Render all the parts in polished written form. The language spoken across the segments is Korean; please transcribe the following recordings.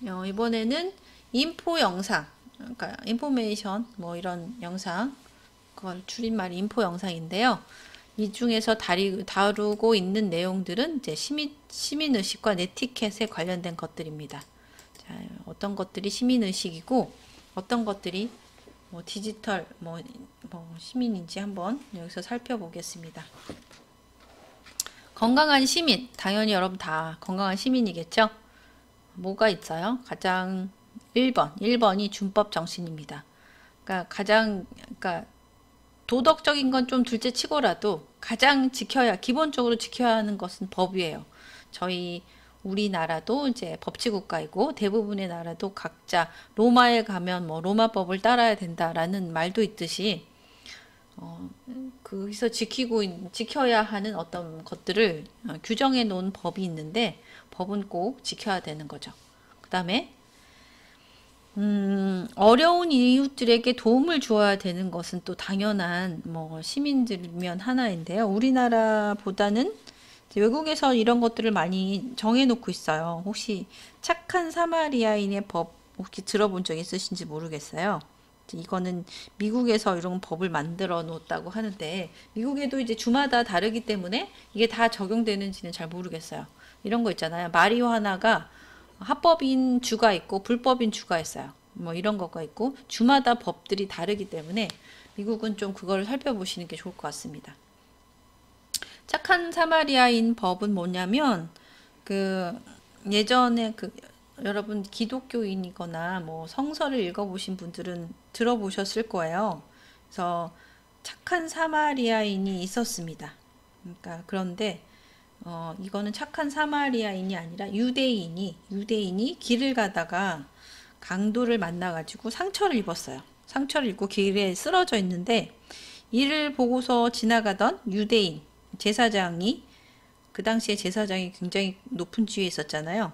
이번에는 인포 영상, 그러니까 인포메이션 뭐 이런 영상, 그걸 줄임말이 인포 영상인데요. 이 중에서 다루고 있는 내용들은 이제 시민의식과 네티켓에 관련된 것들입니다. 자, 어떤 것들이 시민의식이고 어떤 것들이 뭐 디지털 뭐 시민인지 한번 여기서 살펴보겠습니다. 건강한 시민, 당연히 여러분 다 건강한 시민이겠죠? 뭐가 있어요? 가장 1번이 준법 정신입니다. 그러니까 그러니까 도덕적인 건 좀 둘째 치고라도 가장 기본적으로 지켜야 하는 것은 법이에요. 저희 우리나라도 이제 법치국가이고 대부분의 나라도 각자 로마에 가면 뭐 로마법을 따라야 된다라는 말도 있듯이 거기서 지켜야 하는 어떤 것들을 규정해 놓은 법이 있는데 법은 꼭 지켜야 되는 거죠. 그 다음에 어려운 이웃들에게 도움을 주어야 되는 것은 또 당연한 뭐 시민들면 하나인데요. 우리나라보다는 외국에서 이런 것들을 많이 정해놓고 있어요. 혹시 착한 사마리아인의 법 혹시 들어본 적 있으신지 모르겠어요. 이거는 미국에서 이런 법을 만들어 놓았다고 하는데 미국에도 이제 주마다 다르기 때문에 이게 다 적용되는지는 잘 모르겠어요. 이런 거 있잖아요. 마리화나가 합법인 주가 있고 불법인 주가 있어요. 뭐 이런 거가 있고 주마다 법들이 다르기 때문에 미국은 좀 그걸 살펴보시는 게 좋을 것 같습니다. 착한 사마리아인 법은 뭐냐면 그 예전에 여러분 기독교인이거나 뭐 성서를 읽어보신 분들은 들어보셨을 거예요. 그래서 착한 사마리아인이 있었습니다. 그러니까 그런데 이거는 착한 사마리아인이 아니라 유대인이 길을 가다가 강도를 만나가지고 상처를 입었어요. 상처를 입고 길에 쓰러져 있는데 이를 보고서 지나가던 유대인 제사장이 그 당시에 제사장이 굉장히 높은 지위에 있었잖아요.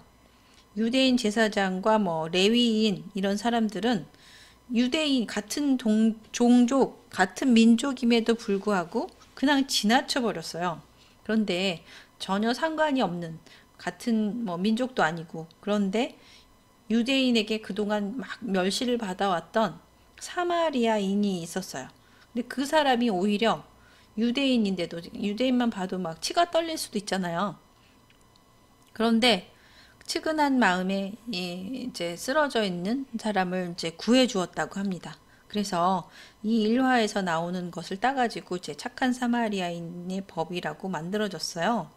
유대인 제사장과 뭐 레위인 이런 사람들은 유대인 같은 종족 같은 민족임에도 불구하고 그냥 지나쳐 버렸어요. 그런데 전혀 상관이 없는 같은 뭐 민족도 아니고 그런데 유대인에게 그동안 막 멸시를 받아왔던 사마리아인이 있었어요. 근데 그 사람이 오히려 유대인인데도 유대인만 봐도 막 치가 떨릴 수도 있잖아요. 그런데 측은한 마음에 이제 쓰러져 있는 사람을 이제 구해 주었다고 합니다. 그래서 이 일화에서 나오는 것을 따가지고 이제 착한 사마리아인의 법이라고 만들어졌어요.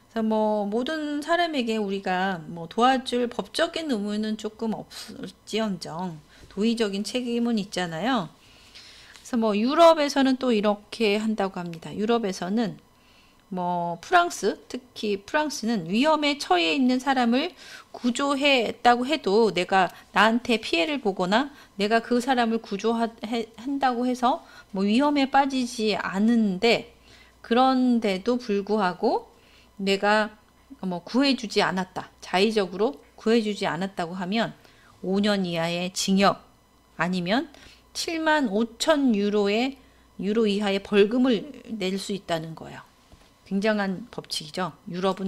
그래서 뭐 모든 사람에게 우리가 뭐 도와줄 법적인 의무는 조금 없을지언정 도의적인 책임은 있잖아요. 그래서 뭐 유럽에서는 또 이렇게 한다고 합니다. 유럽에서는 뭐 특히 프랑스는 위험에 처해 있는 사람을 구조했다고 해도 내가 나한테 피해를 보거나 내가 그 사람을 구조한다고 해서 뭐 위험에 빠지지 않은데 그런데도 불구하고 내가 뭐 구해주지 않았다. 자의적으로 구해주지 않았다고 하면 5년 이하의 징역 아니면 7만 5천 유로 이하의 벌금을 낼 수 있다는 거예요. 굉장한 법칙이죠. 유럽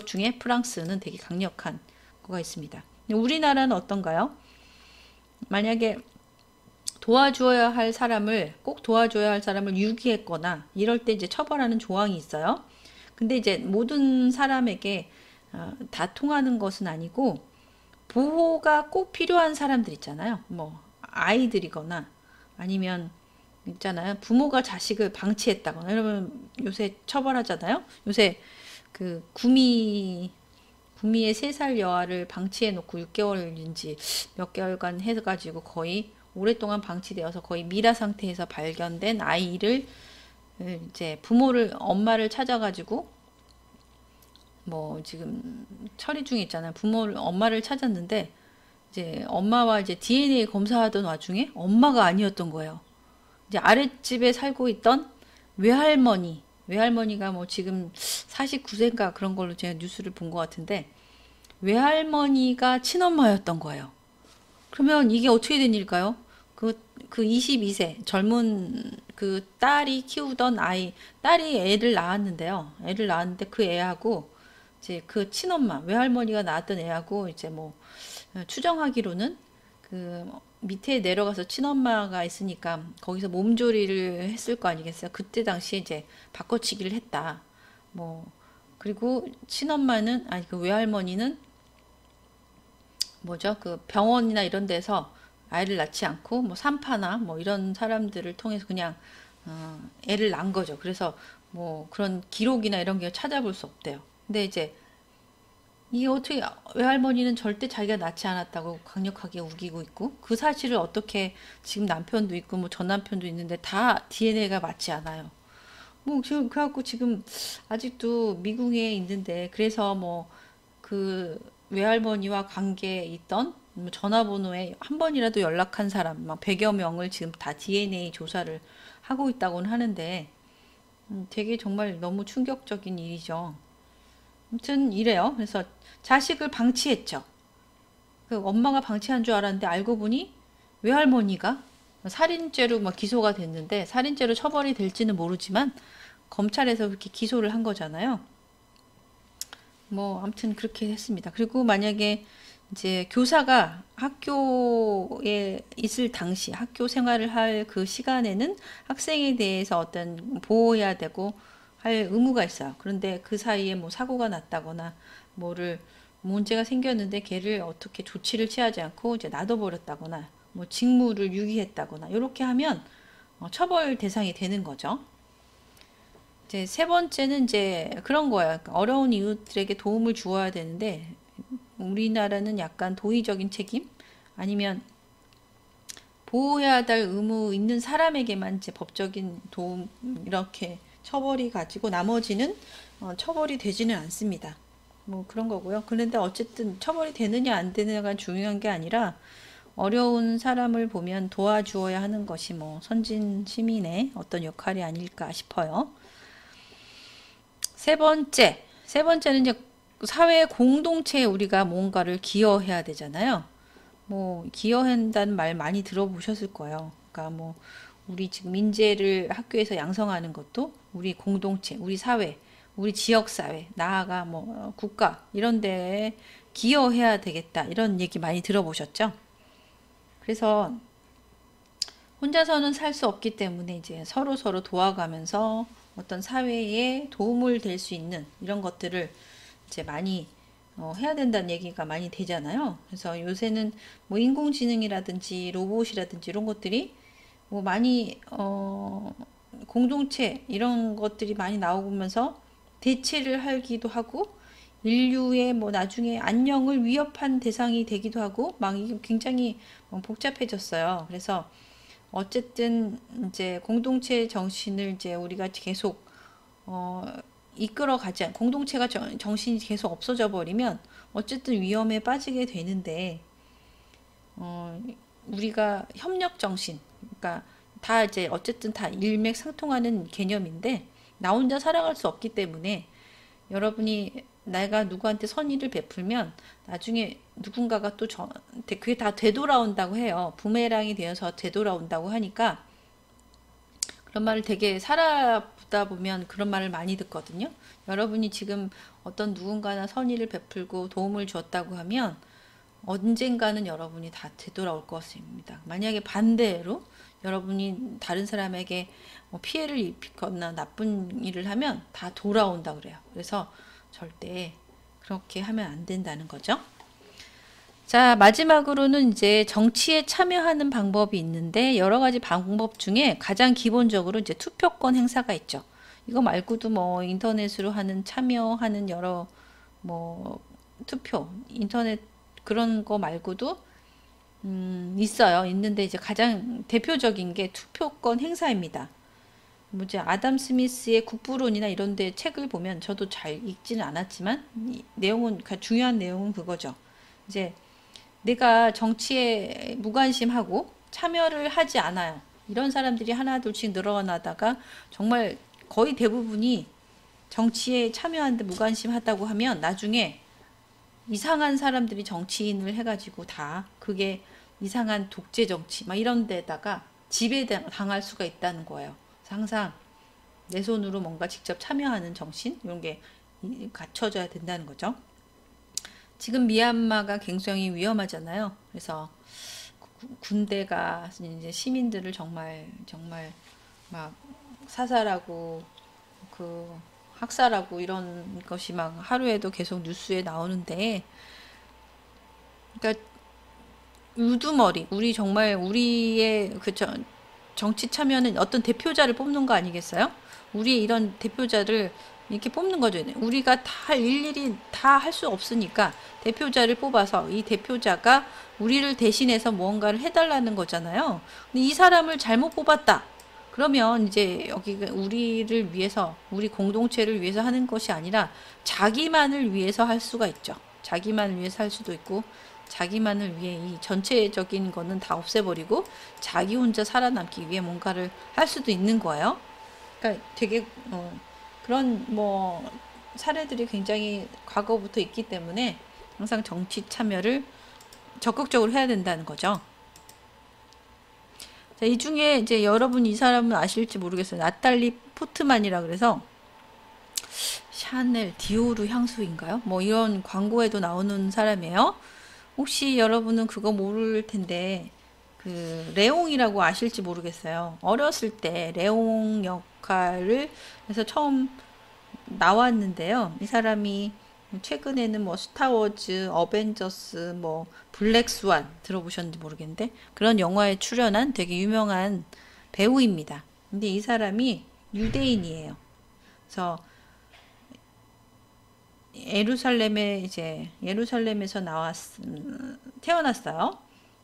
중에 프랑스는 되게 강력한 거가 있습니다. 우리나라는 어떤가요? 만약에 꼭 도와줘야 할 사람을 유기했거나 이럴 때 이제 처벌하는 조항이 있어요. 근데 이제 모든 사람에게 다 통하는 것은 아니고 보호가 꼭 필요한 사람들 있잖아요. 뭐 아이들이거나 아니면 있잖아요. 부모가 자식을 방치했다거나 이러면 요새 처벌하잖아요. 요새 그 구미의 3살 여아를 방치해 놓고 6개월인지 몇 개월간 해가지고 거의 오랫동안 방치되어서 거의 미라 상태에서 발견된 아이를 이제 엄마를 찾아가지고 뭐 지금 처리 중에 있잖아요. 엄마를 찾았는데 이제 엄마와 이제 DNA 검사하던 와중에 엄마가 아니었던 거예요. 이제 아랫집에 살고 있던 외할머니가 뭐 지금 49세인가 그런 걸로 제가 뉴스를 본 것 같은데 외할머니가 친엄마였던 거예요. 그러면 이게 어떻게 된 일일까요? 그 22세 젊은 그 딸이 키우던 딸이 애를 낳았는데요. 애를 낳았는데 그 애하고 이제 그 친엄마, 외할머니가 낳았던 애하고 이제 뭐 추정하기로는 그 밑에 내려가서 친엄마가 있으니까 거기서 몸조리를 했을 거 아니겠어요. 그때 당시에 이제 바꿔치기를 했다. 뭐 그리고 친엄마는 아니 그 외할머니는 뭐죠? 그 병원이나 이런 데서 아이를 낳지 않고 뭐 산파나 뭐 이런 사람들을 통해서 그냥 애를 낳은 거죠. 그래서 뭐 그런 기록이나 이런 게 찾아볼 수 없대요. 근데 이제 이게 어떻게 외할머니는 절대 자기가 낳지 않았다고 강력하게 우기고 있고 그 사실을 어떻게 지금 남편도 있고 뭐 전 남편도 있는데 다 DNA가 맞지 않아요. 뭐 지금 그래갖고 지금 아직도 미궁에 있는데 그래서 뭐 그 외할머니와 관계에 있던 뭐 전화번호에 한 번이라도 연락한 사람 막 100여 명을 지금 다 DNA 조사를 하고 있다고는 하는데 되게 정말 너무 충격적인 일이죠. 아무튼 이래요. 그래서 자식을 방치했죠. 그 엄마가 방치한 줄 알았는데 알고 보니 외할머니가 살인죄로 막 기소가 됐는데 살인죄로 처벌이 될지는 모르지만 검찰에서 그렇게 기소를 한 거잖아요. 뭐 아무튼 그렇게 했습니다. 그리고 만약에 이제 교사가 학교에 있을 당시 학교 생활을 할 그 시간에는 학생에 대해서 어떤 보호해야 되고 할 의무가 있어요. 그런데 그 사이에 뭐 사고가 났다거나 뭐를 문제가 생겼는데 걔를 어떻게 조치를 취하지 않고 이제 놔둬버렸다거나 뭐 직무를 유기했다거나 이렇게 하면 처벌 대상이 되는 거죠. 이제 세 번째는 이제 그런 거예요. 그러니까 어려운 이웃들에게 도움을 주어야 되는데 우리나라는 약간 도의적인 책임 아니면 보호해야 될 의무 있는 사람에게만 이제 법적인 도움 이렇게 처벌이 가지고 나머지는 처벌이 되지는 않습니다. 뭐 그런 거고요. 그런데 어쨌든 처벌이 되느냐 안 되느냐가 중요한 게 아니라 어려운 사람을 보면 도와주어야 하는 것이 뭐 선진 시민의 어떤 역할이 아닐까 싶어요. 세 번째는 이제 사회 공동체에 우리가 뭔가를 기여해야 되잖아요. 뭐 기여한다는 말 많이 들어보셨을 거예요. 그러니까 뭐 우리 지금 인재를 학교에서 양성하는 것도 우리 공동체, 우리 사회, 우리 지역 사회, 나아가 뭐 국가 이런 데에 기여해야 되겠다. 이런 얘기 많이 들어보셨죠? 그래서 혼자서는 살 수 없기 때문에 이제 서로 도와가면서 어떤 사회에 도움을 될 수 있는 이런 것들을 이제 많이 해야 된다는 얘기가 많이 되잖아요. 그래서 요새는 뭐 인공지능이라든지 로봇이라든지 이런 것들이 뭐 많이 공동체 이런 것들이 많이 나오면서 대체를 하기도 하고 인류의 뭐 나중에 안녕을 위협한 대상이 되기도 하고 막 이게 굉장히 복잡해졌어요. 그래서 어쨌든 이제 공동체 정신을 이제 우리가 계속 어, 이끌어 가지 않, 공동체가 정신이 계속 없어져 버리면 어쨌든 위험에 빠지게 되는데 어, 우리가 협력 정신, 그러니까 다 이제 어쨌든 다 일맥상통하는 개념인데 나 혼자 살아갈 수 없기 때문에 여러분이 내가 누구한테 선의를 베풀면 나중에 누군가가 또 저한테 그게 다 되돌아온다고 해요. 부메랑이 되어서 되돌아온다고 하니까 그런 말을 되게 살아보다 보면 그런 말을 많이 듣거든요. 여러분이 지금 어떤 누군가나 선의를 베풀고 도움을 주었다고 하면 언젠가는 여러분이 다 되돌아올 것입니다. 만약에 반대로 여러분이 다른 사람에게 피해를 입히거나 나쁜 일을 하면 다 돌아온다 그래요. 그래서 절대 그렇게 하면 안 된다는 거죠. 자, 마지막으로는 이제 정치에 참여하는 방법이 있는데 여러 가지 방법 중에 가장 기본적으로 이제 투표권 행사가 있죠. 이거 말고도 뭐 인터넷으로 하는 참여하는 여러 뭐 투표, 인터넷 그런 거 말고도 있어요. 있는데 이제 가장 대표적인 게 투표권 행사입니다. 뭐지 아담 스미스의 국부론이나 이런 데 책을 보면 저도 잘 읽지는 않았지만 내용은 중요한 내용은 그거죠. 이제 내가 정치에 무관심하고 참여를 하지 않아요. 이런 사람들이 하나둘씩 늘어나다가 정말 거의 대부분이 정치에 참여하는데 무관심하다고 하면 나중에 이상한 사람들이 정치인을 해가지고 다 그게 이상한 독재 정치 막 이런 데다가 지배당할 수가 있다는 거예요. 항상 내 손으로 뭔가 직접 참여하는 정신 이런 게 갖춰져야 된다는 거죠. 지금 미얀마가 굉장히 위험하잖아요. 그래서 군대가 이제 시민들을 정말 막 사살하고 그 학살하고 이런 것이 막 하루에도 계속 뉴스에 나오는데, 그러니까 우두머리, 우리 정말 우리의 그 정치 참여는 어떤 대표자를 뽑는 거 아니겠어요? 우리의 이런 대표자를 이렇게 뽑는 거죠. 우리가 다 일일이 다 할 수 없으니까 대표자를 뽑아서 이 대표자가 우리를 대신해서 무언가를 해달라는 거잖아요. 근데 이 사람을 잘못 뽑았다. 그러면 이제 여기가 우리를 위해서, 우리 공동체를 위해서 하는 것이 아니라 자기만을 위해서 할 수가 있죠. 자기만을 위해서 할 수도 있고, 자기만을 위해 이 전체적인 거는 다 없애버리고 자기 혼자 살아남기 위해 뭔가를 할 수도 있는 거예요. 그러니까 되게 그런 뭐 사례들이 굉장히 과거부터 있기 때문에 항상 정치 참여를 적극적으로 해야 된다는 거죠. 자, 이 중에 이제 여러분 이 사람은 아실지 모르겠어요. 나탈리 포트만이라 그래서 샤넬, 디오르 향수인가요? 뭐 이런 광고에도 나오는 사람이에요. 혹시 여러분은 그거 모를 텐데 그 레옹이라고 아실지 모르겠어요. 어렸을 때 레옹 역할을 해서 처음 나왔는데요. 이 사람이 최근에는 뭐 스타워즈, 어벤져스, 뭐 블랙스완 들어보셨는지 모르겠는데 그런 영화에 출연한 되게 유명한 배우입니다. 근데 이 사람이 유대인이에요. 그래서 예루살렘에서 태어났어요.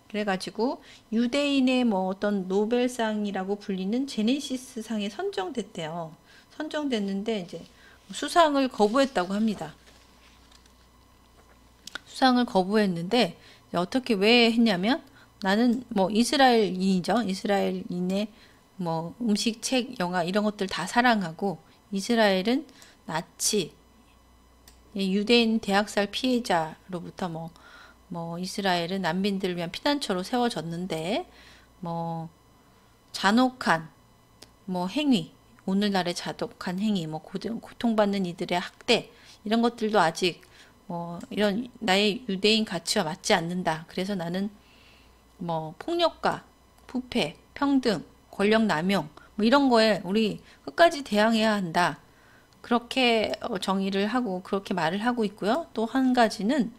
그래가지고 유대인의 뭐 어떤 노벨상이라고 불리는 제네시스 상에 선정됐대요. 선정됐는데 이제 수상을 거부했다고 합니다. 수상을 거부했는데 어떻게 왜 했냐면 나는 뭐 이스라엘인이죠. 이스라엘인의 뭐 음식, 책, 영화 이런 것들 다 사랑하고 이스라엘은 나치 유대인 대학살 피해자로부터 뭐 이스라엘은 난민들을 위한 피난처로 세워졌는데 뭐 잔혹한 뭐 행위, 오늘날의 잔혹한 행위, 뭐 고통받는 이들의 학대 이런 것들도 아직 뭐 이런 나의 유대인 가치와 맞지 않는다. 그래서 나는 뭐 폭력과 부패, 평등, 권력 남용 뭐 이런 거에 우리 끝까지 대항해야 한다. 그렇게 정의를 하고 그렇게 말을 하고 있고요. 또 한 가지는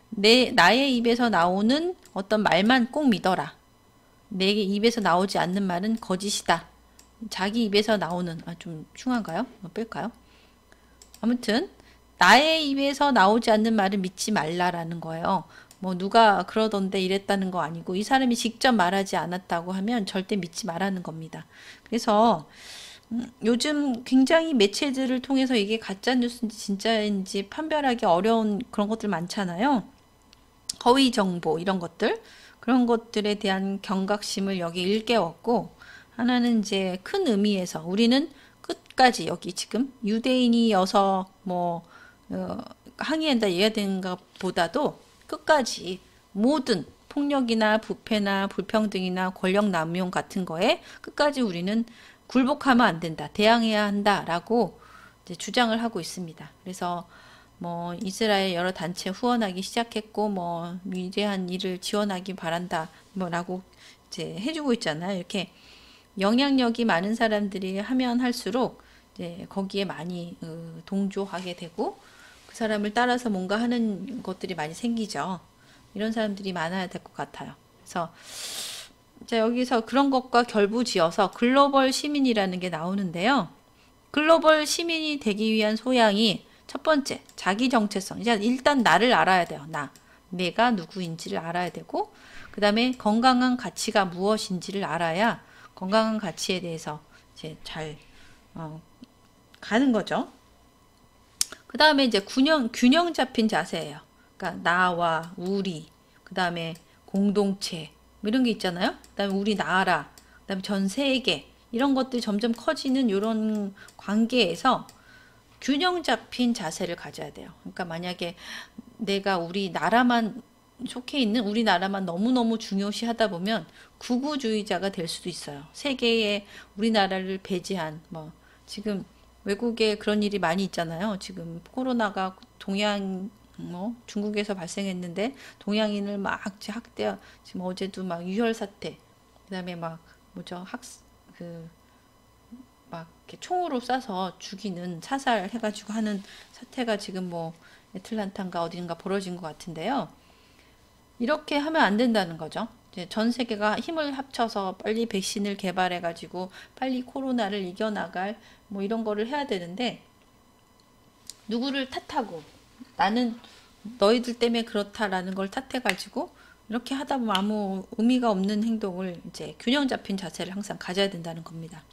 나의 입에서 나오는 어떤 말만 꼭 믿어라. 내 입에서 나오지 않는 말은 거짓이다. 자기 입에서 나오는 좀 흉한가요? 뺄까요? 아무튼 나의 입에서 나오지 않는 말을 믿지 말라라는 거예요. 뭐 누가 그러던데 이랬다는 거 아니고 이 사람이 직접 말하지 않았다고 하면 절대 믿지 말라는 겁니다. 그래서 요즘 굉장히 매체들을 통해서 이게 가짜 뉴스인지 진짜인지 판별하기 어려운 그런 것들 많잖아요. 허위 정보 이런 것들 그런 것들에 대한 경각심을 여기 일깨웠고 하나는 이제 큰 의미에서 우리는 끝까지 여기 지금 유대인이어서 뭐 항의한다 얘기하는 것보다도 끝까지 모든 폭력이나 부패나 불평등이나 권력 남용 같은 거에 끝까지 우리는 굴복하면 안 된다. 대항해야 한다라고 이제 주장을 하고 있습니다. 그래서 뭐 이스라엘 여러 단체 후원하기 시작했고 뭐 위대한 일을 지원하기 바란다 뭐라고 이제 해주고 있잖아요. 이렇게 영향력이 많은 사람들이 하면 할수록 이제 거기에 많이 동조하게 되고 그 사람을 따라서 뭔가 하는 것들이 많이 생기죠. 이런 사람들이 많아야 될 것 같아요. 그래서 자, 여기서 그런 것과 결부지어서 글로벌 시민이라는 게 나오는데요. 글로벌 시민이 되기 위한 소양이 첫 번째, 자기 정체성. 이제 일단 나를 알아야 돼요. 내가 누구인지를 알아야 되고, 그 다음에 건강한 가치가 무엇인지를 알아야 건강한 가치에 대해서 이제 잘 가는 거죠. 그 다음에 이제 균형 잡힌 자세예요. 그러니까 나와 우리, 그 다음에 공동체, 뭐 이런 게 있잖아요. 그 다음에 우리나라, 그 다음에 전 세계 이런 것들이 점점 커지는 이런 관계에서 균형 잡힌 자세를 가져야 돼요. 그러니까 만약에 내가 우리나라만 속해 있는 우리나라만 너무너무 중요시 하다 보면 극우주의자가 될 수도 있어요. 세계에 우리나라를 배제한 뭐 지금 외국에 그런 일이 많이 있잖아요. 지금 코로나가 동양 중국에서 발생했는데 동양인을 막 학대, 지금 어제도 막 유혈 사태, 그다음에 막 뭐죠, 그 막 이렇게 총으로 쏴서 죽이는, 사살해가지고 하는 사태가 지금 뭐 애틀란타인가 어딘가 벌어진 것 같은데요. 이렇게 하면 안 된다는 거죠. 이제 전 세계가 힘을 합쳐서 빨리 백신을 개발해가지고 빨리 코로나를 이겨나갈 뭐 이런 거를 해야 되는데, 누구를 탓하고 나는 너희들 때문에 그렇다라는 걸 탓해가지고 이렇게 하다 보면 아무 의미가 없는 행동을, 이제 균형 잡힌 자세를 항상 가져야 된다는 겁니다.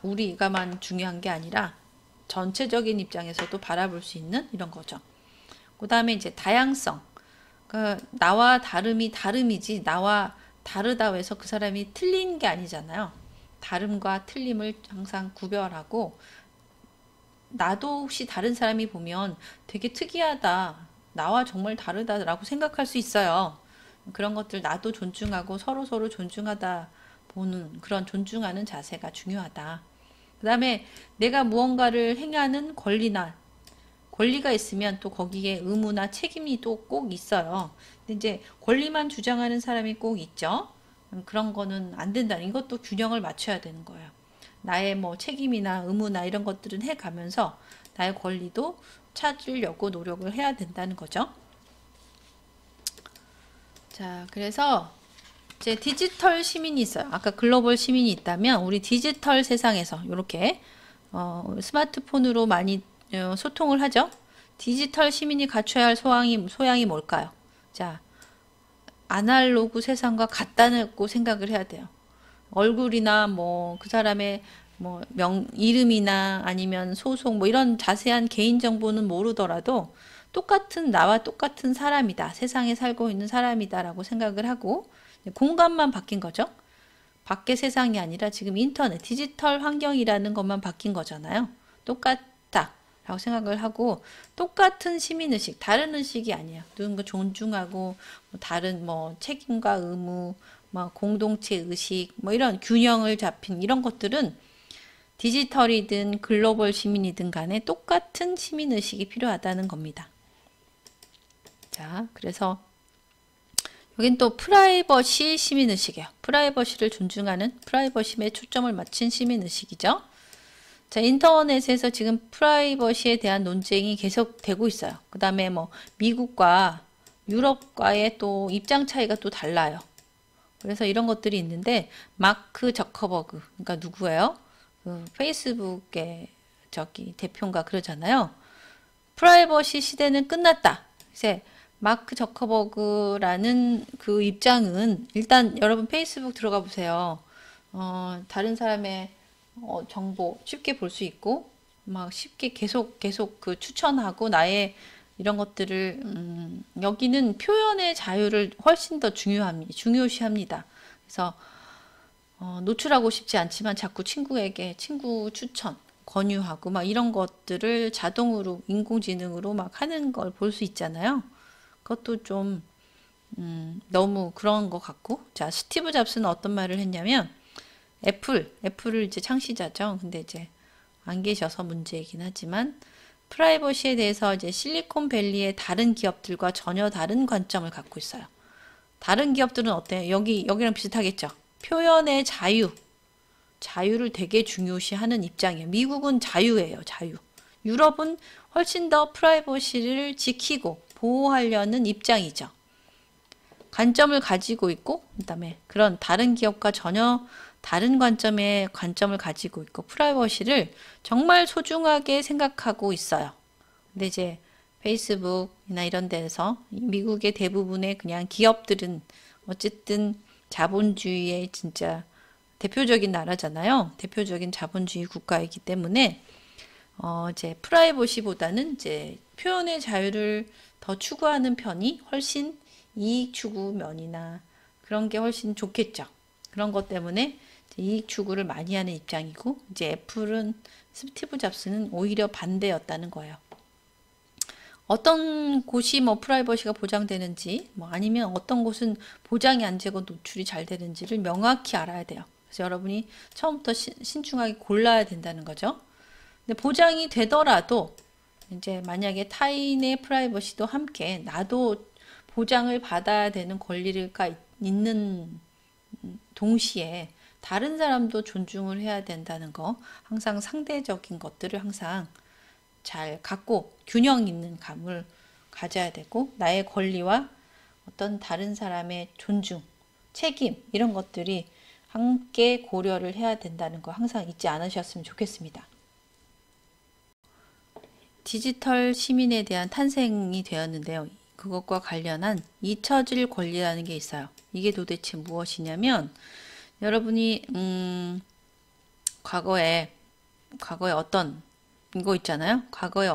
우리가만 중요한 게 아니라 전체적인 입장에서도 바라볼 수 있는 이런 거죠. 그 다음에 이제 다양성. 그러니까 나와 다름이 다름이지, 나와 다르다고 해서 그 사람이 틀린 게 아니잖아요. 다름과 틀림을 항상 구별하고, 나도 혹시 다른 사람이 보면 되게 특이하다, 나와 정말 다르다라고 생각할 수 있어요. 그런 것들 나도 존중하고 서로 존중하다 보는, 그런 존중하는 자세가 중요하다. 그 다음에 내가 무언가를 행하는 권리가 있으면 또 거기에 의무나 책임이 또 꼭 있어요. 근데 이제 권리만 주장하는 사람이 꼭 있죠. 그런 거는 안 된다. 이것도 균형을 맞춰야 되는 거예요. 나의 뭐 책임이나 의무나 이런 것들은 해가면서 나의 권리도 찾으려고 노력을 해야 된다는 거죠. 자, 그래서 이제 디지털 시민이 있어요. 아까 글로벌 시민이 있다면, 우리 디지털 세상에서 이렇게 스마트폰으로 많이 소통을 하죠. 디지털 시민이 갖춰야 할 소양이 뭘까요? 자, 아날로그 세상과 같다고 생각을 해야 돼요. 얼굴이나 뭐 그 사람의 뭐 이름이나 아니면 소속 뭐 이런 자세한 개인 정보는 모르더라도 나와 똑같은 사람이다, 세상에 살고 있는 사람이다라고 생각을 하고, 공간만 바뀐 거죠. 밖의 세상이 아니라 지금 인터넷, 디지털 환경이라는 것만 바뀐 거잖아요. 똑같다 라고 생각을 하고, 똑같은 시민의식, 다른 의식이 아니에요. 누군가 존중하고, 다른 뭐 책임과 의무, 뭐 공동체 의식, 뭐 이런 균형을 잡힌 이런 것들은 디지털이든 글로벌 시민이든 간에 똑같은 시민의식이 필요하다는 겁니다. 자, 그래서 여긴 또 프라이버시 시민의식이에요. 프라이버시를 존중하는, 프라이버시에 초점을 맞춘 시민의식이죠. 자, 인터넷에서 지금 프라이버시에 대한 논쟁이 계속되고 있어요. 그 다음에 뭐 미국과 유럽과의 또 입장 차이가 또 달라요. 그래서 이런 것들이 있는데, 마크 저커버그, 그러니까 누구예요? 그 페이스북의 대표인가 그러잖아요. 프라이버시 시대는 끝났다. 이제 마크 저커버그라는 그 입장은, 일단 여러분 페이스북 들어가 보세요. 다른 사람의 정보 쉽게 볼 수 있고, 막 쉽게 계속 그 추천하고 나의 이런 것들을, 여기는 표현의 자유를 훨씬 더 중요시합니다. 그래서 노출하고 싶지 않지만 자꾸 친구에게 친구 추천 권유하고 막 이런 것들을 자동으로 인공지능으로 막 하는 걸 볼 수 있잖아요. 그것도 좀 너무 그런 것 같고. 자, 스티브 잡스는 어떤 말을 했냐면, 애플을 이제 창시자죠. 근데 이제 안 계셔서 문제이긴 하지만, 프라이버시에 대해서 이제 실리콘밸리의 다른 기업들과 전혀 다른 관점을 갖고 있어요. 다른 기업들은 어때요? 여기랑 비슷하겠죠. 표현의 자유를 되게 중요시하는 입장이에요. 미국은 자유예요, 자유. 유럽은 훨씬 더 프라이버시를 지키고 보호하려는 입장이죠. 관점을 가지고 있고, 그다음에 그런 다른 기업과 전혀 다른 관점을 가지고 있고, 프라이버시를 정말 소중하게 생각하고 있어요. 근데 이제 페이스북이나 이런 데서 미국의 대부분의 그냥 기업들은 어쨌든 자본주의의 진짜 대표적인 나라잖아요. 대표적인 자본주의 국가이기 때문에 이제 프라이버시보다는 이제 표현의 자유를 더 추구하는 편이 훨씬 이익 추구 면이나 그런 게 훨씬 좋겠죠. 그런 것 때문에 이익 추구를 많이 하는 입장이고, 이제 애플은, 스티브 잡스는 오히려 반대였다는 거예요. 어떤 곳이 뭐 프라이버시가 보장되는지, 뭐 아니면 어떤 곳은 보장이 안 되고 노출이 잘 되는지를 명확히 알아야 돼요. 그래서 여러분이 처음부터 신중하게 골라야 된다는 거죠. 근데 보장이 되더라도 이제 만약에 타인의 프라이버시도 함께 나도 보장을 받아야 되는 권리가 있는 동시에 다른 사람도 존중을 해야 된다는 거, 항상 상대적인 것들을 항상 잘 갖고 균형 있는 감을 가져야 되고, 나의 권리와 어떤 다른 사람의 존중, 책임 이런 것들이 함께 고려를 해야 된다는 거 항상 잊지 않으셨으면 좋겠습니다. 디지털 시민에 대한 탄생이 되었는데요. 그것과 관련한 잊혀질 권리라는 게 있어요. 이게 도대체 무엇이냐면, 여러분이 과거에 어떤 이거 있잖아요. 과거에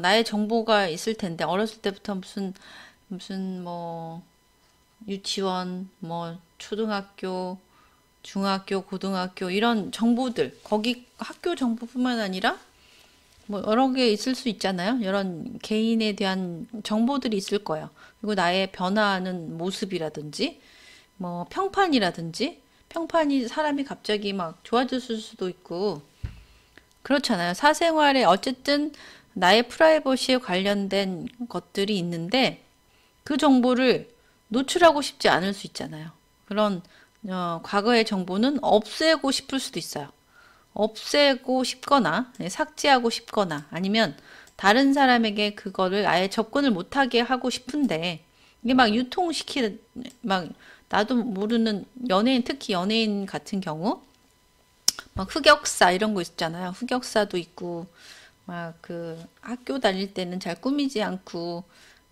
나의 정보가 있을 텐데, 어렸을 때부터 무슨 뭐 유치원, 뭐 초등학교, 중학교, 고등학교 이런 정보들, 거기 학교 정보뿐만 아니라 뭐 여러 개 있을 수 있잖아요. 이런 개인에 대한 정보들이 있을 거예요. 그리고 나의 변화하는 모습이라든지 뭐 평판이 사람이 갑자기 막 좋아졌을 수도 있고 그렇잖아요. 사생활에 어쨌든 나의 프라이버시에 관련된 것들이 있는데 그 정보를 노출하고 싶지 않을 수 있잖아요. 그런 과거의 정보는 없애고 싶을 수도 있어요. 없애고 싶거나 삭제하고 싶거나 아니면 다른 사람에게 그거를 아예 접근을 못하게 하고 싶은데 이게 막 막 나도 모르는 연예인, 특히 연예인 같은 경우 막 흑역사 이런 거 있잖아요. 흑역사도 있고 막 그 학교 다닐 때는 잘 꾸미지 않고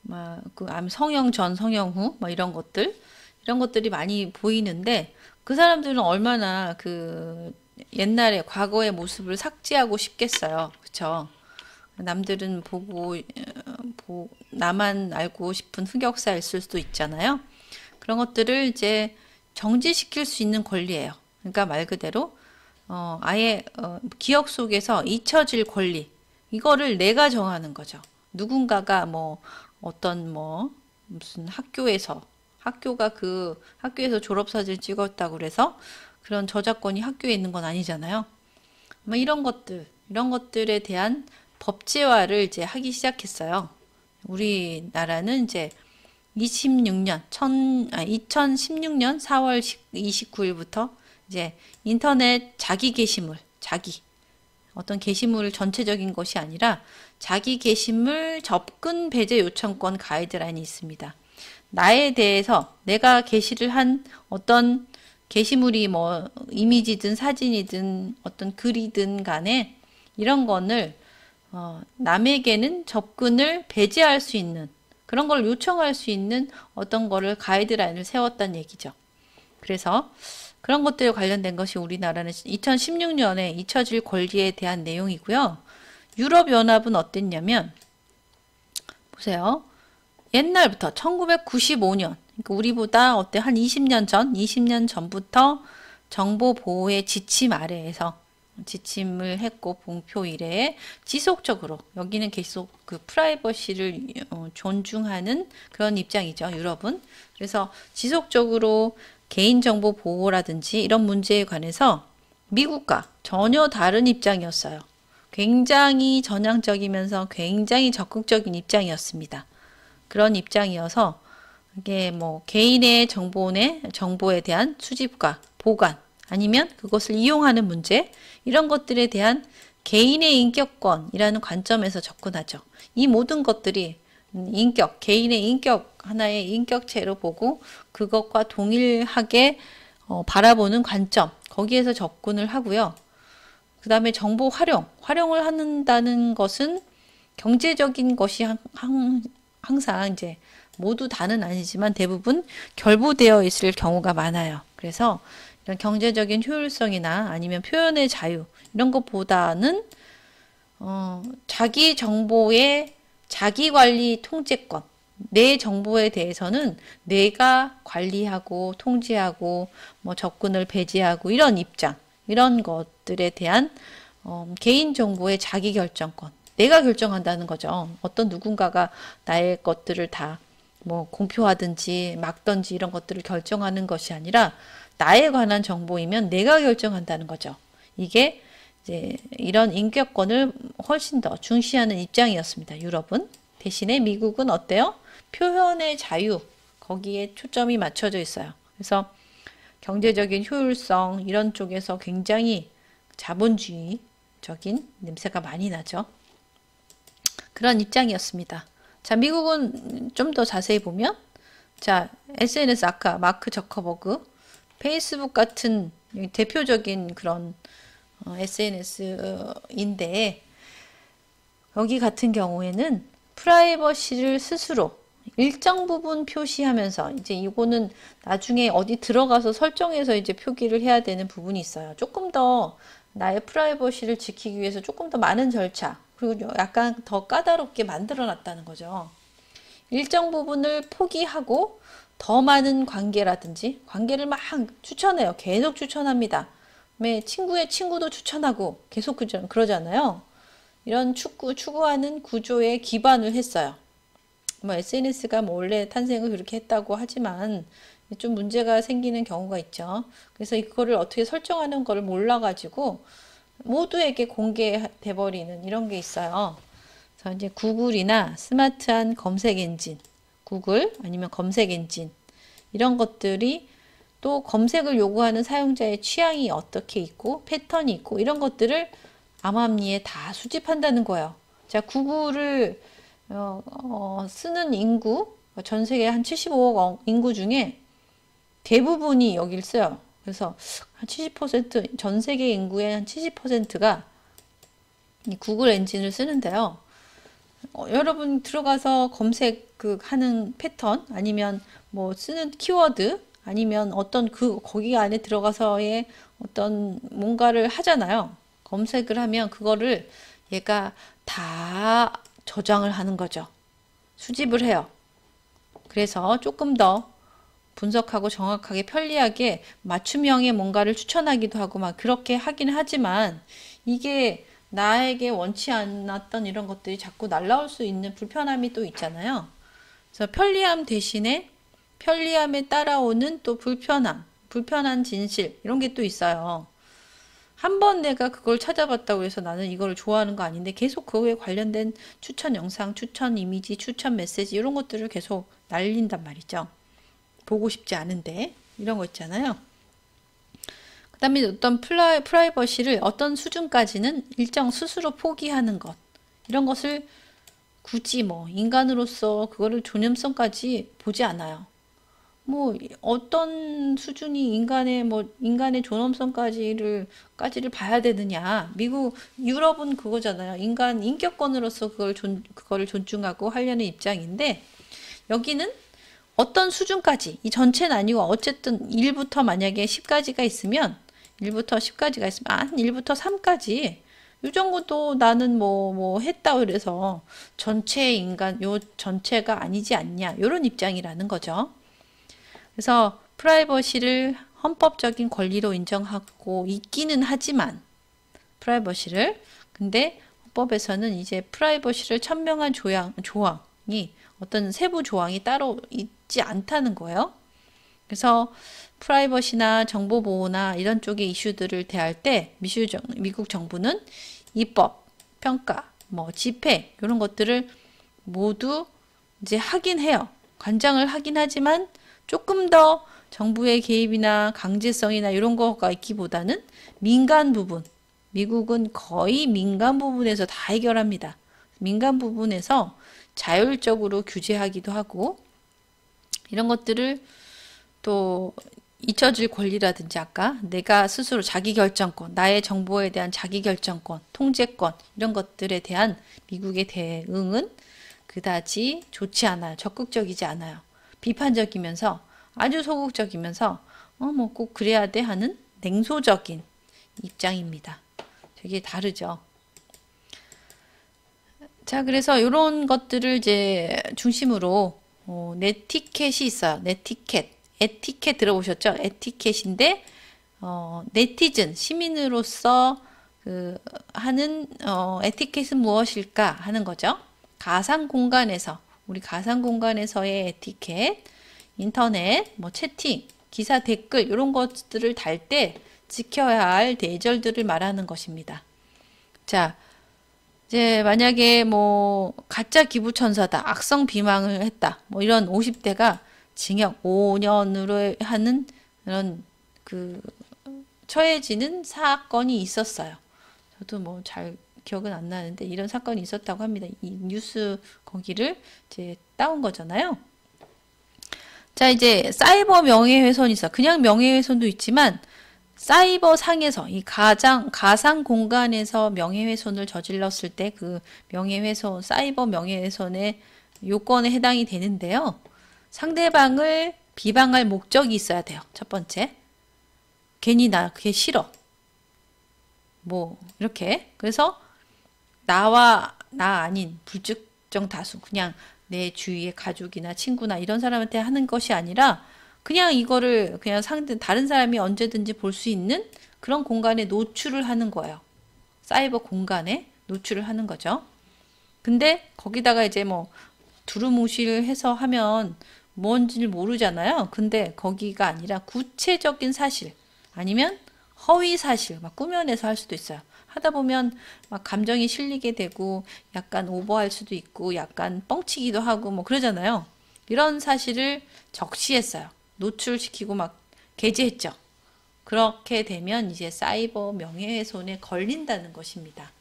막 그 성형 전 성형 후 뭐 이런 것들이 많이 보이는데 그 사람들은 얼마나 그 옛날에 과거의 모습을 삭제하고 싶겠어요. 그쵸? 남들은 나만 알고 싶은 흑역사 있을 수도 있잖아요. 그런 것들을 이제 정지시킬 수 있는 권리예요. 그러니까 말 그대로 아예 기억 속에서 잊혀질 권리. 이거를 내가 정하는 거죠. 누군가가 뭐 어떤 뭐 무슨 학교에서 졸업사진 찍었다고 그래서 그런 저작권이 학교에 있는 건 아니잖아요. 뭐 이런 것들에 대한 법제화를 이제 하기 시작했어요. 우리나라는 이제 2016년 4월 29일부터 이제 인터넷 어떤 게시물 전체적인 것이 아니라 자기 게시물 접근 배제 요청권 가이드라인이 있습니다. 나에 대해서 내가 게시를 한 어떤 게시물이 뭐 이미지든 사진이든 어떤 글이든 간에 이런 거를 남에게는 접근을 배제할 수 있는 그런 걸 요청할 수 있는 어떤 거를 가이드라인을 세웠다는 얘기죠. 그래서 그런 것들에 관련된 것이 우리나라는 2016년에 잊혀질 권리에 대한 내용이고요. 유럽연합은 어땠냐면 보세요. 옛날부터 1995년 그러니까 우리보다 한 20년 전부터 정보 보호의 지침 아래에서 지침을 했고 공표 이래에 지속적으로 여기는 계속 그 프라이버시를 존중하는 그런 입장이죠. 유럽은. 그래서 지속적으로 개인정보 보호라든지 이런 문제에 관해서 미국과 전혀 다른 입장이었어요. 굉장히 전향적이면서 굉장히 적극적인 입장이었습니다. 그런 입장이어서 이게 뭐 개인의 정보에 대한 수집과 보관 아니면 그것을 이용하는 문제 이런 것들에 대한 개인의 인격권이라는 관점에서 접근하죠. 이 모든 것들이 개인의 인격 하나의 인격체로 보고 그것과 동일하게 바라보는 관점 거기에서 접근을 하고요. 그 다음에 정보 활용을 한다는 것은 경제적인 것이 항상 이제 모두 다는 아니지만 대부분 결부되어 있을 경우가 많아요. 그래서 이런 경제적인 효율성이나 아니면 표현의 자유 이런 것보다는 자기 정보의 자기 관리 통제권 내 정보에 대해서는 내가 관리하고 통제하고 뭐 접근을 배제하고 이런 입장 이런 것들에 대한 개인 정보의 자기 결정권 내가 결정한다는 거죠. 어떤 누군가가 나의 것들을 다 뭐 공표하든지 막든지 이런 것들을 결정하는 것이 아니라 나에 관한 정보이면 내가 결정한다는 거죠. 이게 이제 이런 인격권을 훨씬 더 중시하는 입장이었습니다. 유럽은. 대신에 미국은 어때요? 표현의 자유, 거기에 초점이 맞춰져 있어요. 그래서 경제적인 효율성 이런 쪽에서 굉장히 자본주의적인 냄새가 많이 나죠. 그런 입장이었습니다. 자, 미국은 좀 더 자세히 보면, 자, SNS 아까 마크 저커버그, 페이스북 같은 대표적인 그런 SNS인데, 여기 같은 경우에는 프라이버시를 스스로 일정 부분 표시하면서, 이제 이거는 나중에 어디 들어가서 설정해서 이제 표기를 해야 되는 부분이 있어요. 조금 더 나의 프라이버시를 지키기 위해서 조금 더 많은 절차, 그리고 약간 더 까다롭게 만들어 놨다는 거죠. 일정 부분을 포기하고 더 많은 관계라든지, 관계를 막 추천해요. 계속 추천합니다. 친구의 친구도 추천하고 계속 그러잖아요. 이런 추구하는 구조에 기반을 했어요. 뭐 SNS가 뭐 원래 탄생을 그렇게 했다고 하지만 좀 문제가 생기는 경우가 있죠. 그래서 이거를 어떻게 설정하는 거를 몰라가지고 모두에게 공개돼 버리는 이런 게 있어요. 그래서 이제 구글이나 스마트한 검색 엔진, 구글 아니면 검색 엔진 이런 것들이 또 검색을 요구하는 사용자의 취향이 어떻게 있고 패턴이 있고 이런 것들을 암암리에 다 수집한다는 거예요. 자, 구글을 쓰는 인구, 전 세계 한 75억 인구 중에 대부분이 여길 써요. 그래서 한 70%, 전 세계 인구의 한 70%가 이 구글 엔진을 쓰는데요. 여러분 들어가서 검색 하는 패턴, 아니면 뭐 쓰는 키워드, 아니면 어떤 거기 안에 들어가서의 어떤 뭔가를 하잖아요. 검색을 하면 그거를 얘가 다 저장을 하는 거죠. 수집을 해요. 그래서 조금 더 분석하고 정확하게 편리하게 맞춤형의 뭔가를 추천하기도 하고 막 그렇게 하긴 하지만 이게 나에게 원치 않았던 이런 것들이 자꾸 날라올 수 있는 불편함이 또 있잖아요. 그래서 편리함 대신에 편리함에 따라오는 또 불편한 진실 이런 게 또 있어요. 한 번 내가 그걸 찾아봤다고 해서 나는 이걸 좋아하는 거 아닌데 계속 그거에 관련된 추천 영상, 추천 이미지, 추천 메시지 이런 것들을 계속 날린단 말이죠. 보고 싶지 않은데 이런 거 있잖아요. 그 다음에 어떤 프라이버시를 어떤 수준까지는 일정 스스로 포기하는 것 이런 것을 굳이 뭐 인간으로서 그거를 존엄성까지 보지 않아요. 뭐 어떤 수준이 인간의 존엄성까지를 봐야 되느냐. 유럽은 그거잖아요. 인간 인격권으로서 그거를 존중하고 하려는 입장인데 여기는 어떤 수준까지, 이 전체는 아니고 어쨌든 1부터 만약에 10까지가 있으면 1부터 10까지가 있으면 한 1부터 3까지 이 정도도 나는 뭐 했다 그래서 전체 인간 요 전체가 아니지 않냐 이런 입장이라는 거죠. 그래서 프라이버시를 헌법적인 권리로 인정하고 있기는 하지만 프라이버시를 근데 헌법에서는 이제 프라이버시를 천명한 조항이 어떤 세부 조항이 따로 있지 않다는 거예요. 그래서 프라이버시나 정보보호나 이런 쪽의 이슈들을 대할 때 미국 정부는 입법, 평가, 뭐 집행 이런 것들을 모두 이제 하긴 해요. 관장을 하긴 하지만 조금 더 정부의 개입이나 강제성이나 이런 거가 있기보다는 민간 부분, 미국은 거의 민간 부분에서 다 해결합니다. 민간 부분에서 자율적으로 규제하기도 하고 이런 것들을 또 잊혀질 권리라든지 아까 내가 스스로 자기결정권, 나의 정보에 대한 자기결정권, 통제권 이런 것들에 대한 미국의 대응은 그다지 좋지 않아요. 적극적이지 않아요. 비판적이면서 아주 소극적이면서 뭐 꼭 그래야 돼 하는 냉소적인 입장입니다. 되게 다르죠. 자, 그래서 이런 것들을 이제 중심으로 네티켓이 있어요. 네티켓. 에티켓 들어보셨죠? 에티켓인데 네티즌 시민으로서 하는 에티켓은 무엇일까 하는 거죠. 가상 공간에서 우리 가상 공간에서의 에티켓, 인터넷, 뭐 채팅, 기사 댓글 이런 것들을 달 때 지켜야 할 예절들을 말하는 것입니다. 자, 이제 만약에 뭐 가짜 기부천사다, 악성 비방을 했다, 뭐 이런 50대가 징역 5년으로 하는 그런 그 처해지는 사건이 있었어요. 저도 뭐 잘 기억은 안 나는데 이런 사건이 있었다고 합니다. 이 뉴스 거기를 이제 따온 거잖아요. 자, 이제 사이버 명예훼손이 있어. 그냥 명예훼손도 있지만 사이버 상에서 이 가상 공간에서 명예훼손을 저질렀을 때 그 명예훼손, 사이버 명예훼손의 요건에 해당이 되는데요. 상대방을 비방할 목적이 있어야 돼요. 첫 번째. 괜히 나 그게 싫어. 뭐 이렇게. 그래서 나와 나 아닌 불특정 다수, 그냥 내 주위의 가족이나 친구나 이런 사람한테 하는 것이 아니라 그냥 이거를 그냥 다른 사람이 언제든지 볼 수 있는 그런 공간에 노출을 하는 거예요. 사이버 공간에 노출을 하는 거죠. 근데 거기다가 이제 뭐 두루뭉실해서 하면 뭔지를 모르잖아요. 근데 거기가 아니라 구체적인 사실 아니면 허위 사실 막 꾸며내서 할 수도 있어요. 하다 보면 막 감정이 실리게 되고 약간 오버할 수도 있고 약간 뻥치기도 하고 뭐 그러잖아요. 이런 사실을 적시했어요. 노출시키고 막 게재했죠. 그렇게 되면 이제 사이버 명예훼손에 걸린다는 것입니다.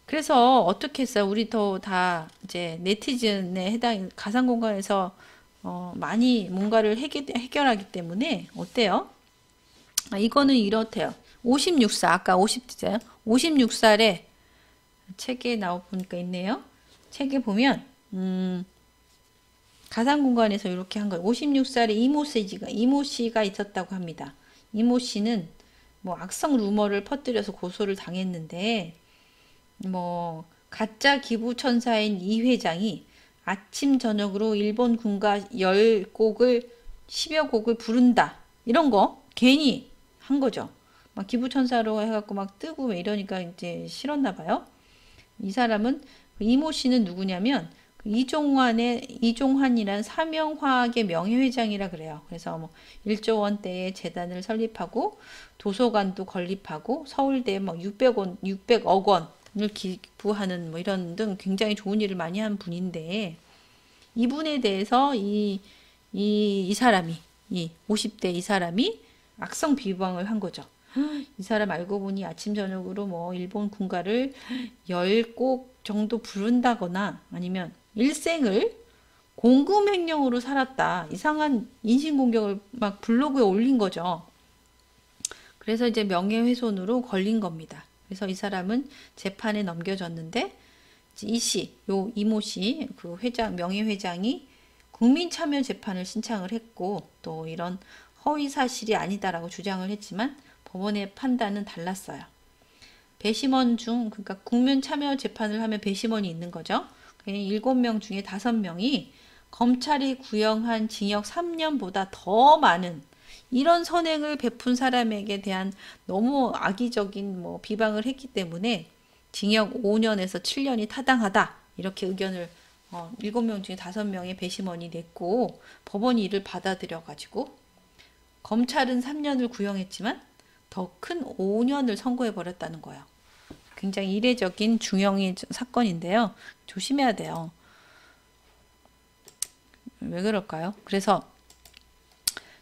그래서 어떻게 했어요? 우리도 다 이제 네티즌에 해당 가상 공간에서 많이 뭔가를 해결하기 때문에 어때요? 이거는 이렇대요. 56살, 아까 50대잖아요. 56살에 책에 보니까 있네요. 책에 보면, 가상 공간에서 이렇게 한 거예요. 56살에 이모 씨가 있었다고 합니다. 이모 씨는 뭐 악성 루머를 퍼뜨려서 고소를 당했는데, 뭐, 가짜 기부천사인 이 회장이 아침, 저녁으로 일본 군가 10곡을, 10여 곡을 부른다. 이런 거 괜히 한 거죠. 막 기부천사로 해갖고 막 뜨고 막 이러니까 이제 싫었나 봐요. 이 사람은 이모 씨는 누구냐면 이종환이란 사명화학의 명예회장이라 그래요. 그래서 뭐 1조 원대의 재단을 설립하고 도서관도 건립하고 서울대에 뭐 600억 원을 기부하는 뭐 이런 등 굉장히 좋은 일을 많이 한 분인데 이분에 대해서 이 사람이 이 50대 이 사람이 악성 비방을 한 거죠. 이 사람 알고 보니 아침 저녁으로 뭐 일본 군가를 10곡 정도 부른다거나 아니면 일생을 공금횡령으로 살았다. 이상한 인신공격을 막 블로그에 올린 거죠. 그래서 이제 명예훼손으로 걸린 겁니다. 그래서 이 사람은 재판에 넘겨졌는데 이모 씨, 그 명예회장이 국민참여재판을 신청을 했고 또 이런 허위 사실이 아니다라고 주장을 했지만 법원의 판단은 달랐어요. 배심원 그러니까 국민 참여 재판을 하면 배심원이 있는 거죠. 7명 중에 5명이 검찰이 구형한 징역 3년보다 더 많은 이런 선행을 베푼 사람에게 대한 너무 악의적인 뭐 비방을 했기 때문에 징역 5년에서 7년이 타당하다. 이렇게 의견을 7명 중에 5명의 배심원이 냈고 법원이 이를 받아들여 가지고 검찰은 3년을 구형했지만 더 큰 5년을 선고해 버렸다는 거예요. 굉장히 이례적인 중형의 사건인데요. 조심해야 돼요. 왜 그럴까요? 그래서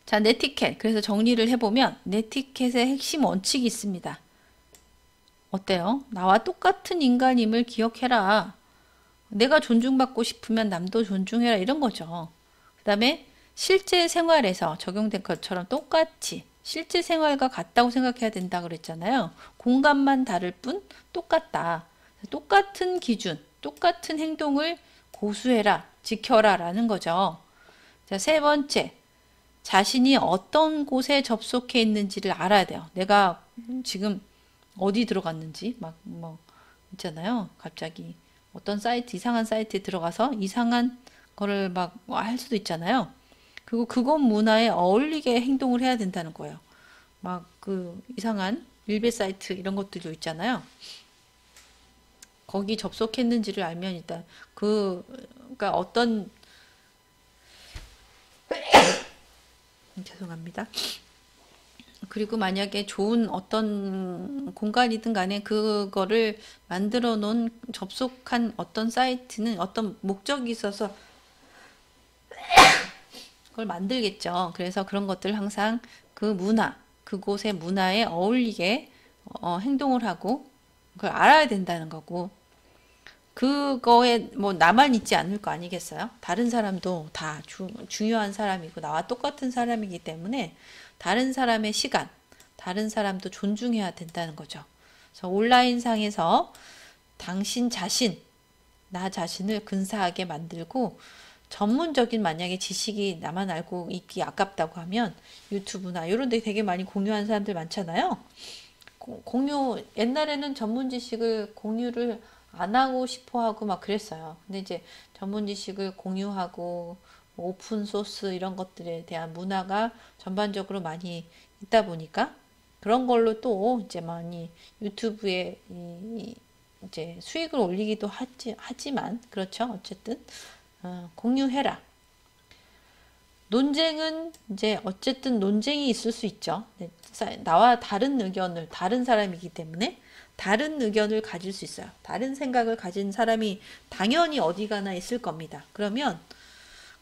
자, 네티켓. 그래서 정리를 해보면 네티켓의 핵심 원칙이 있습니다. 어때요? 나와 똑같은 인간임을 기억해라. 내가 존중받고 싶으면 남도 존중해라. 이런 거죠. 그 다음에 실제 생활에서 적용된 것처럼 똑같이 실제 생활과 같다고 생각해야 된다 그랬잖아요. 공간만 다를 뿐 똑같다. 똑같은 기준, 똑같은 행동을 고수해라, 지켜라 라는 거죠. 자, 세 번째, 자신이 어떤 곳에 접속해 있는지를 알아야 돼요. 내가 지금 어디 들어갔는지 뭐 있잖아요. 갑자기 어떤 이상한 사이트에 들어가서 이상한 거를 막 할 수도 있잖아요. 그리고 그곳 문화에 어울리게 행동을 해야 된다는 거예요. 막 그 이상한 일베 사이트 이런 것들도 있잖아요. 거기 접속했는지를 알면 일단 그 그러니까 어떤 죄송합니다. 그리고 만약에 좋은 어떤 공간이든 간에 그거를 만들어 놓은 접속한 어떤 사이트는 어떤 목적이 있어서 그걸 만들겠죠. 그래서 그런 것들 항상 그 문화, 그곳의 문화에 어울리게 행동을 하고 그걸 알아야 된다는 거고, 그거에 뭐 나만 있지 않을 거 아니겠어요? 다른 사람도 다 중요한 사람이고 나와 똑같은 사람이기 때문에 다른 사람의 시간, 다른 사람도 존중해야 된다는 거죠. 그래서 온라인상에서 당신 자신, 나 자신을 근사하게 만들고 전문적인 만약에 지식이 나만 알고 있기 아깝다고 하면 유튜브나 이런 데 되게 많이 공유하는 사람들 많잖아요. 공유, 옛날에는 전문 지식을 공유를 안 하고 싶어 하고 막 그랬어요. 근데 이제 전문 지식을 공유하고 뭐 오픈 소스 이런 것들에 대한 문화가 전반적으로 많이 있다 보니까 그런 걸로 또 이제 많이 유튜브에 이제 수익을 올리기도 하지만 그렇죠. 어쨌든 공유해라. 논쟁은 이제 어쨌든 논쟁이 있을 수 있죠. 나와 다른 의견을, 다른 사람이기 때문에 다른 의견을 가질 수 있어요. 다른 생각을 가진 사람이 당연히 어디 가나 있을 겁니다. 그러면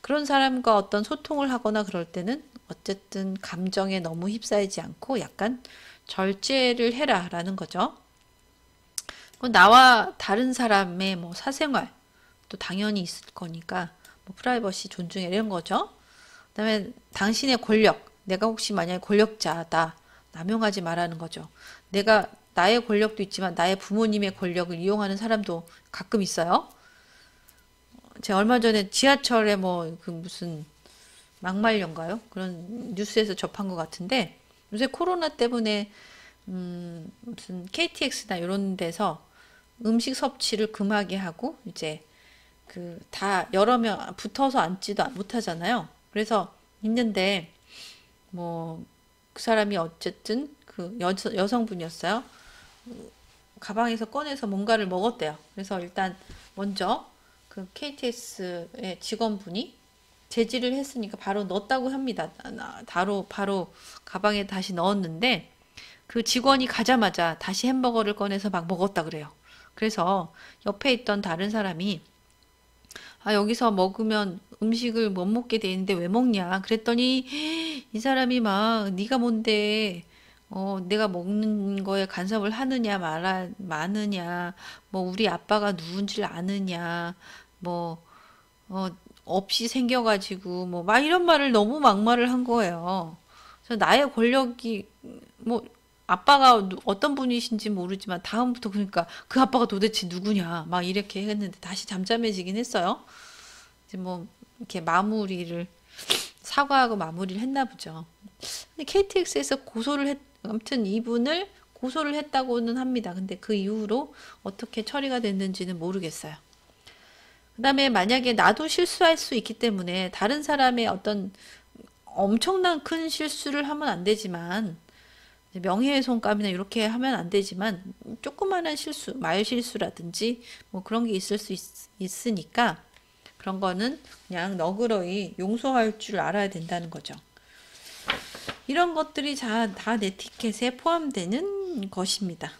그런 사람과 어떤 소통을 하거나 그럴 때는 어쨌든 감정에 너무 휩싸이지 않고 약간 절제를 해라라는 거죠. 나와 다른 사람의 뭐 사생활 또 당연히 있을 거니까 뭐 프라이버시 존중해 이런 거죠. 그다음에 당신의 권력, 내가 혹시 만약에 권력자다 남용하지 말라는 거죠. 내가 나의 권력도 있지만 나의 부모님의 권력을 이용하는 사람도 가끔 있어요. 제가 얼마 전에 지하철에 뭐 그 무슨 막말년가요? 그런 뉴스에서 접한 것 같은데 요새 코로나 때문에 무슨 KTX나 이런 데서 음식 섭취를 금하게 하고 이제 그 다 여러 명 붙어서 앉지도 못하잖아요. 그래서 있는데 뭐 그 사람이 어쨌든 그 여성분이었어요. 가방에서 꺼내서 뭔가를 먹었대요. 그래서 일단 먼저 그 KTX의 직원분이 제지를 했으니까 바로 넣었다고 합니다. 바로 가방에 다시 넣었는데 그 직원이 가자마자 다시 햄버거를 꺼내서 막 먹었다 그래요. 그래서 옆에 있던 다른 사람이 여기서 먹으면 음식을 못 먹게 돼 있는데 왜 먹냐? 그랬더니 이 사람이 막 네가 뭔데 내가 먹는 거에 간섭을 하느냐 마느냐 뭐 우리 아빠가 누군지를 아느냐 뭐 어, 없이 생겨가지고 뭐 막 이런 말을 너무 막말을 한 거예요. 그래서 나의 권력이 뭐 아빠가 어떤 분이신지 모르지만 다음부터 그러니까 그 아빠가 도대체 누구냐 막 이렇게 했는데 다시 잠잠해지긴 했어요. 이제 뭐 이렇게 마무리를 사과하고 마무리를 했나 보죠. 근데 KTX에서 아무튼 이분을 고소를 했다고는 합니다. 근데 그 이후로 어떻게 처리가 됐는지는 모르겠어요. 그다음에 만약에 나도 실수할 수 있기 때문에 다른 사람의 어떤 엄청난 큰 실수를 하면 안 되지만 명예훼손감이나 이렇게 하면 안 되지만 조그마한 실수, 말 실수라든지 뭐 그런 게 있을 수 있으니까 그런 거는 그냥 너그러이 용서할 줄 알아야 된다는 거죠. 이런 것들이 다 네티켓에 포함되는 것입니다.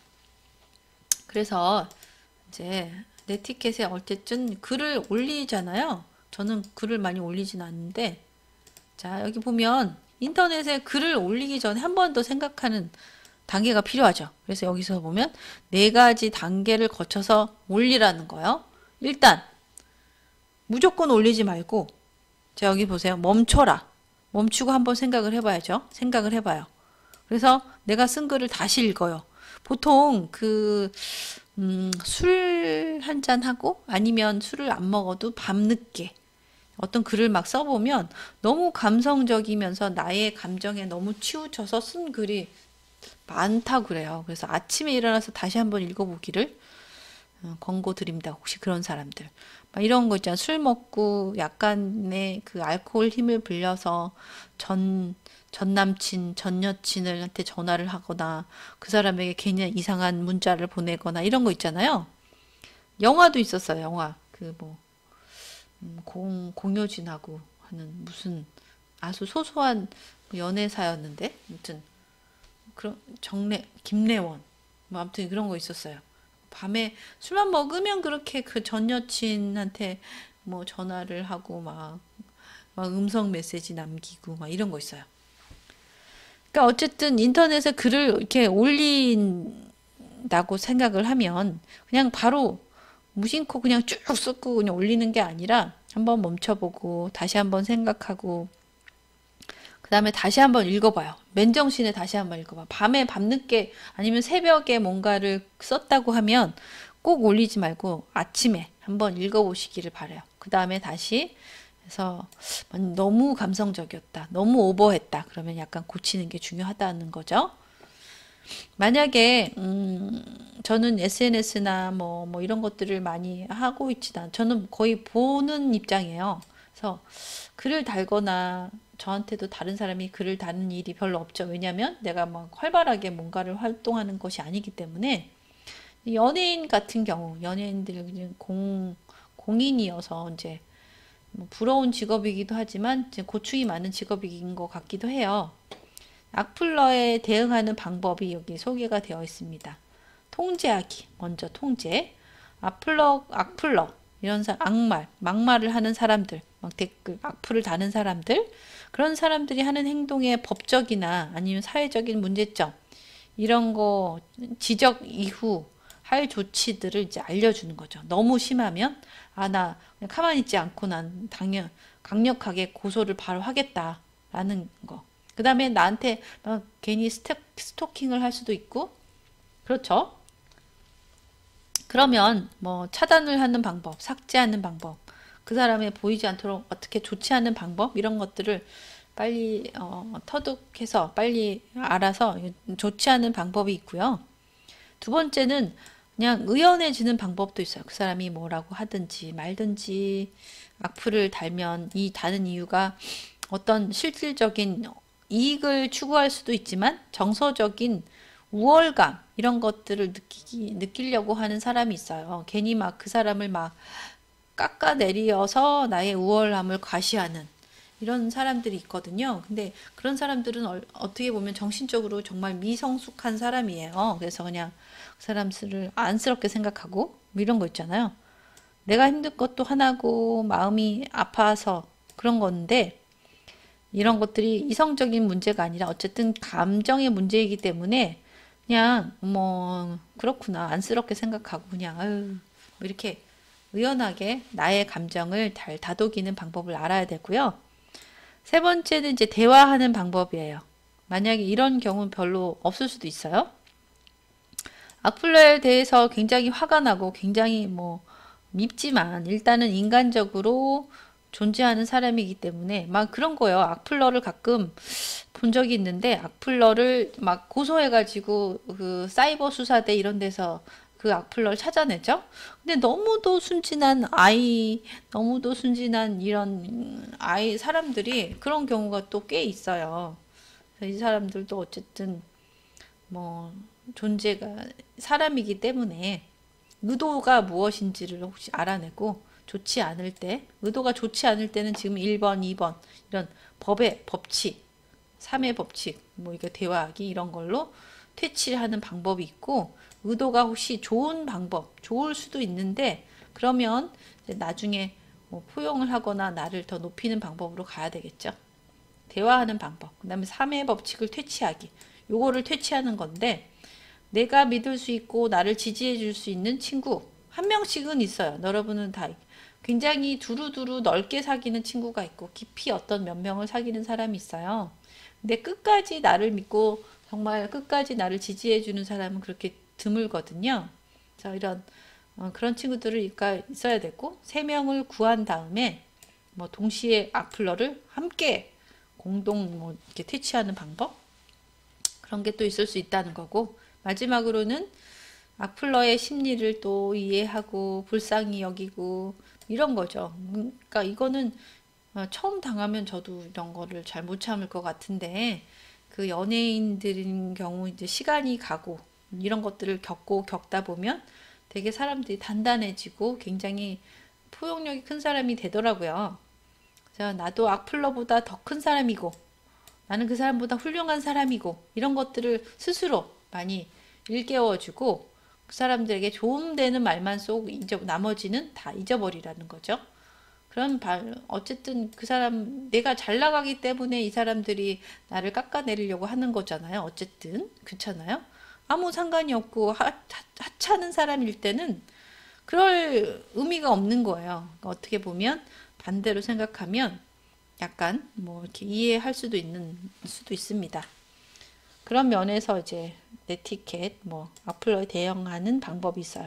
그래서 이제 네티켓에 어쨌든 글을 올리잖아요. 저는 글을 많이 올리진 않는데 자 여기 보면 인터넷에 글을 올리기 전에 한 번 더 생각하는 단계가 필요하죠. 그래서 여기서 보면 4가지 단계를 거쳐서 올리라는 거예요. 일단 무조건 올리지 말고 자 여기 보세요. 멈춰라. 멈추고 한번 생각을 해봐야죠. 생각을 해봐요. 그래서 내가 쓴 글을 다시 읽어요. 보통 술 한 잔 하고 아니면 술을 안 먹어도 밤늦게 어떤 글을 막 써보면 너무 감성적이면서 나의 감정에 너무 치우쳐서 쓴 글이 많다고 그래요. 그래서 아침에 일어나서 다시 한번 읽어보기를 권고 드립니다. 혹시 그런 사람들. 막 이런 거 있잖아요. 술 먹고 약간의 그 알코올 힘을 빌려서 전 남친, 전 여친한테 전화를 하거나 그 사람에게 괜히 이상한 문자를 보내거나 이런 거 있잖아요. 영화도 있었어요. 영화. 공효진하고 하는 무슨 아주 소소한 연애사였는데, 아무튼 그런 김래원 뭐 아무튼 그런 거 있었어요. 밤에 술만 먹으면 그렇게 그 전 여친한테 뭐 전화를 하고 막 음성 메시지 남기고 막 이런 거 있어요. 그러니까 어쨌든 인터넷에 글을 이렇게 올린다고 생각을 하면 그냥 바로 무심코 그냥 쭉 쏟고 그냥 올리는 게 아니라 한번 멈춰보고 다시 한번 생각하고 그 다음에 다시 한번 읽어봐요. 맨정신에 다시 한번 읽어봐. 밤에 밤늦게 아니면 새벽에 뭔가를 썼다고 하면 꼭 올리지 말고 아침에 한번 읽어보시기를 바래요. 그 다음에 다시 해서 너무 감성적이었다. 너무 오버했다. 그러면 약간 고치는 게 중요하다는 거죠. 만약에 저는 SNS나 뭐 이런 것들을 많이 하고 있지는 저는 거의 보는 입장이에요. 그래서 글을 달거나 저한테도 다른 사람이 글을 다는 일이 별로 없죠. 왜냐하면 내가 막 활발하게 뭔가를 활동하는 것이 아니기 때문에 연예인 같은 경우 연예인들은 공인이어서 이제 뭐 부러운 직업이기도 하지만 이제 고충이 많은 직업인 것 같기도 해요. 악플러에 대응하는 방법이 여기 소개가 되어 있습니다. 통제하기. 먼저 통제. 악플러. 이런 막말을 하는 사람들, 막 댓글, 악플을 다는 사람들, 그런 사람들이 하는 행동의 법적이나 아니면 사회적인 문제점, 이런 거 지적 이후 할 조치들을 이제 알려주는 거죠. 너무 심하면, 나 그냥 가만히 있지 않고 난 강력하게 고소를 바로 하겠다라는 거. 그 다음에 나한테 막 괜히 스토킹을 할 수도 있고, 그렇죠. 그러면 뭐 차단을 하는 방법, 삭제하는 방법, 그 사람의 보이지 않도록 어떻게 조치하는 방법, 이런 것들을 빨리 터득해서 빨리 알아서 조치하는 방법이 있고요. 두 번째는 그냥 의연해지는 방법도 있어요. 그 사람이 뭐라고 하든지 말든지 악플을 달면 이 다는 이유가 어떤 실질적인 이익을 추구할 수도 있지만 정서적인 우월감 이런 것들을 느끼려고 하는 사람이 있어요. 괜히 막 그 사람을 막 깎아내리어서 나의 우월함을 과시하는 이런 사람들이 있거든요. 근데 그런 사람들은 어떻게 보면 정신적으로 정말 미성숙한 사람이에요. 그래서 그냥 그 사람들을 안쓰럽게 생각하고 뭐 이런 거 있잖아요. 내가 힘든 것도 하나고 마음이 아파서 그런 건데 이런 것들이 이성적인 문제가 아니라 어쨌든 감정의 문제이기 때문에 그냥 뭐 그렇구나 안쓰럽게 생각하고 그냥 아유 뭐 이렇게 의연하게 나의 감정을 잘 다독이는 방법을 알아야 되고요. 세 번째는 이제 대화하는 방법이에요. 만약에 이런 경우는 별로 없을 수도 있어요. 악플러에 대해서 굉장히 화가 나고 굉장히 뭐 밉지만 일단은 인간적으로 존재하는 사람이기 때문에 막 그런 거예요. 악플러를 가끔 본 적이 있는데 악플러를 막 고소해가지고 그 사이버 수사대 이런 데서 그 악플러를 찾아내죠. 근데 너무도 순진한 이런 사람들이 그런 경우가 또 꽤 있어요. 이 사람들도 어쨌든 뭐 존재가 사람이기 때문에 의도가 무엇인지를 혹시 알아내고 좋지 않을 때, 의도가 좋지 않을 때는 지금 1번, 2번 이런 법의 법칙, 3의 법칙, 뭐 이거 대화하기 이런 걸로 퇴치하는 방법이 있고 의도가 혹시 좋은 방법, 좋을 수도 있는데 그러면 나중에 뭐 포용을 하거나 나를 더 높이는 방법으로 가야 되겠죠. 대화하는 방법, 그 다음에 3의 법칙을 퇴치하기. 요거를 퇴치하는 건데 내가 믿을 수 있고 나를 지지해 줄 수 있는 친구 한 명씩은 있어요. 여러분은 다 굉장히 두루두루 넓게 사귀는 친구가 있고 깊이 어떤 몇 명을 사귀는 사람이 있어요. 근데 끝까지 나를 믿고 정말 끝까지 나를 지지해 주는 사람은 그렇게 드물거든요. 자, 이런 그런 친구들을 있어야 되고 3명을 구한 다음에 뭐 동시에 악플러를 함께 공동 뭐 이렇게 퇴치하는 방법 그런 게 또 있을 수 있다는 거고 마지막으로는 악플러의 심리를 또 이해하고 불쌍히 여기고 이런 거죠. 그러니까 이거는 처음 당하면 저도 이런 거를 잘 못 참을 것 같은데 그 연예인들인 경우 이제 시간이 가고 이런 것들을 겪다 보면 되게 사람들이 단단해지고 굉장히 포용력이 큰 사람이 되더라고요. 그래서 나도 악플러보다 더 큰 사람이고 나는 그 사람보다 훌륭한 사람이고 이런 것들을 스스로 많이 일깨워주고 그 사람들에게 도움되는 말만 쏘고 나머지는 다 잊어버리라는 거죠. 그럼 어쨌든 그 사람 내가 잘 나가기 때문에 이 사람들이 나를 깎아내리려고 하는 거잖아요. 어쨌든 그렇잖아요. 아무 상관이 없고 하찮은 사람일 때는 그럴 의미가 없는 거예요. 그러니까 어떻게 보면 반대로 생각하면 약간 뭐 이렇게 이해할 수도 있습니다. 그런 면에서 이제 네티켓, 뭐 악플러에 대응하는 방법이 있어요.